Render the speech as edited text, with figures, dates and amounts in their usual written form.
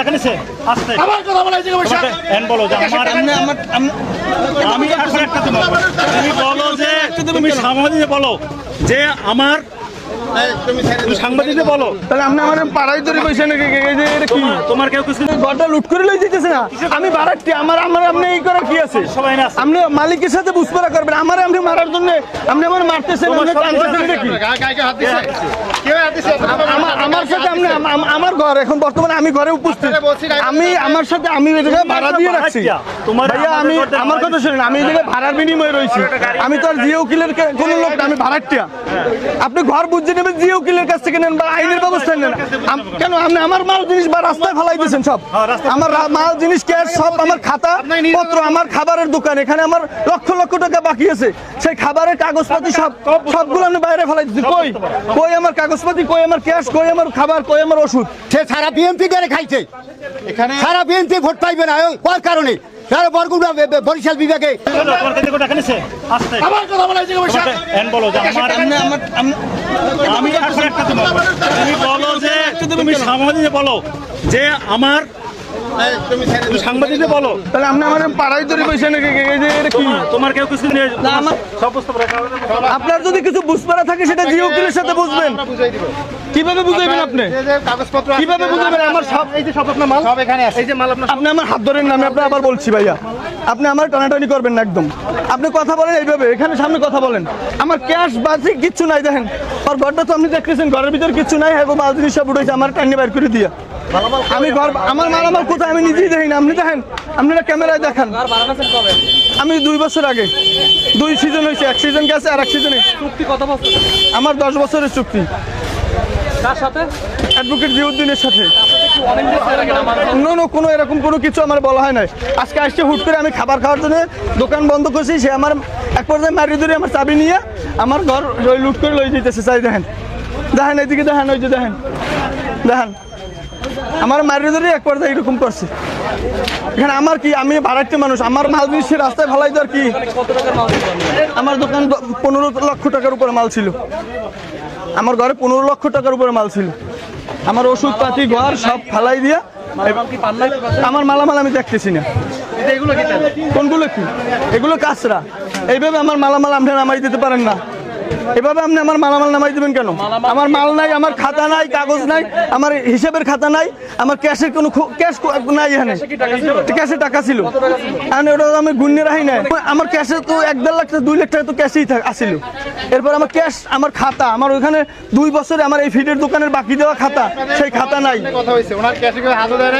টাকা নিছে আস্তে আমার কথা বলা এই জায়গায় বসে এন্ড বলো যে আমার আমি এখন একটা তুমি বলো যে তুমি সাংবাদিকদের বলো যে আমার তুমি সাংবাদিকদের বলো তাহলে আপনি আমার পাড়ায় ধরে বসে নাকি এটা কি তোমার কেউ কিছু ঘরটা লুট করে লই দিতেছে না আমি বাড়াচ্ছি আমার আমার আপনি এই করে কি আছে সবাই আছে আপনি মালিকের সাথে বুঝপড়া করবেন আমার আপনি মারার জন্য আপনি আমার মারতেছেন আপনি টানতেছেন এটা কি গায়ে হাত দিছে কেউ হাত দিছে আমার সাথে আপনি আমার ঘর এখন বর্তমানে আমি ঘরে উপস্থিত আমি আমার সাথে আমি এই জায়গায় ভাড়া দিয়ে রাখছি ভাইয়া আমি আমার কথা শুনুন আমি এই জায়গায় ভাড়ার বিনিময়ে রয়েছি আমি তো আর জিও কিলের কোনো লোক না, আমি ভাড়াটিয়া আপনি ঘর বুঝে নেবেন জিও কিলের কাছ থেকে নেন বা আইনের ব্যবস্থা নেন কেন আপনি আমার মাল জিনিস বা রাস্তায় ফেলাই দিয়েছেন সব আমার মাল জিনিস ক্যাশ সব আমার খাতা পত্র আমার খাবারের দোকান এখানে আমার লক্ষ লক্ষ টাকা বাকি আছে সেই খাবারের কাগজপাতি সবগুলো আপনি বাইরে ফেলাই দিচ্ছেন কই কই আমার কাগজপাতি কই আমার ক্যাশ কই আমার খাবার কই আমার ওষুধ সে সারা বিএনপি করে খাইছে এখানে সারা বিএনপি ভোট পাইবে না কোন কারণে সারা বরগুনা বরিশাল বিভাগে টাকা নিছে আস্তে আমার কথা বলা এই জায়গায় বসে এন্ড বলো যে আমার আমি এখন একটা তুমি বলো যে তুমি সাংবাদিকদের বলো যে আমার তুমি সাংবাদিকদের বলো তাহলে আপনি আমার পাড়ায় ধরে বসে নাকি এটা কি তোমার কেউ কিছু নিয়ে না আমার আপনার যদি কিছু বুঝপারা থাকে সেটা জিও কিলের সাথে বুঝবেন কিভাবে বুঝাইবেন আপনি কাগজপত্র কিভাবে বুঝাবেন আমার সব এই যে সব আপনার মাল সব এখানে আছে এই যে মাল আপনার আপনি আমার হাত ধরেন না আমি আপনার আবার বলছি ভাইয়া আপনি আমার টানাটানি করবেন না একদম আপনি কথা বলেন এইভাবে এখানে সামনে কথা বলেন আমার ক্যাশ বাজি কিচ্ছু নাই দেখেন আর ঘরটা তো আপনি দেখতেছেন ঘরের ভিতরে কিচ্ছু নাই হ্যাঁ মাল জিনিস সব উঠেছে আমার টানি বাইর করে দিয়া আমি ঘর আমার মালামাল কোথায় আমি নিজেই দেখি না আপনি দেখেন আপনারা ক্যামেরায় দেখান আমি 2 বছর আগে 2 সিজন হয়েছে এক সিজন গেছে আর এক সিজনে চুক্তি কত বছর আমার 10 বছরের চুক্তি কার সাথে অ্যাডভোকেট জিউদ্দিনের সাথে অনেক দিন ধরে লাগে আমার কোনো এরকম কোনো কিছু আমার বলা হয় নাই আজকে আসছে হুট করে আমি খাবার খাওয়ার জন্য দোকান বন্ধ করছি সে আমার এক পর্যায়ে মারি ধরে আমার চাবি নিয়ে আমার ঘর লুট করে লই যেতেছে চাই দেখেন দেখেন এইদিকে দেখেন ওই যে দেখেন দেখেন আমার মারি ধরে এক পর্যায়ে এরকম করছে এখানে আমার কি আমি ভাড়াটে মানুষ আমার মাল জিনিস রাস্তায় ফেলাই দেওয়ার কি কত টাকার মাল ছিল আমার দোকান 15 লক্ষ টাকার উপরে মাল ছিল আমার ঘরে 15 লক্ষ টাকার উপরে মাল ছিল আমার ওষুধ পাতি ঘর সব ফেলাই দিয়া কি পান নাই আমার মালামাল আমি দেখতেছি না এগুলো কি কোনগুলো কি এগুলো কাঁচরা এইভাবে আমার মালামাল আপনি নামাই দিতে পারেন না এভাবে আপনি আমার মালামাল নামাই দিবেন কেন আমার মাল নাই আমার খাতা নাই কাগজ নাই আমার হিসাবের খাতা নাই আমার ক্যাশের কোনো ক্যাশ নাই এখানে ক্যাশে টাকা ছিল আর ওটা আমি গুণে রাখি নাই আমার ক্যাশে তো 1.5 লাখ 2 লাখ টাকা তো ক্যাশেই আসিল এরপর আমার ক্যাশ আমার খাতা আমার ওইখানে 2 বছরে আমার এই ফিডের দোকানের বাকি দেওয়া খাতা সেই খাতা নাই কথা হইছে ওনার ক্যাশে হাজার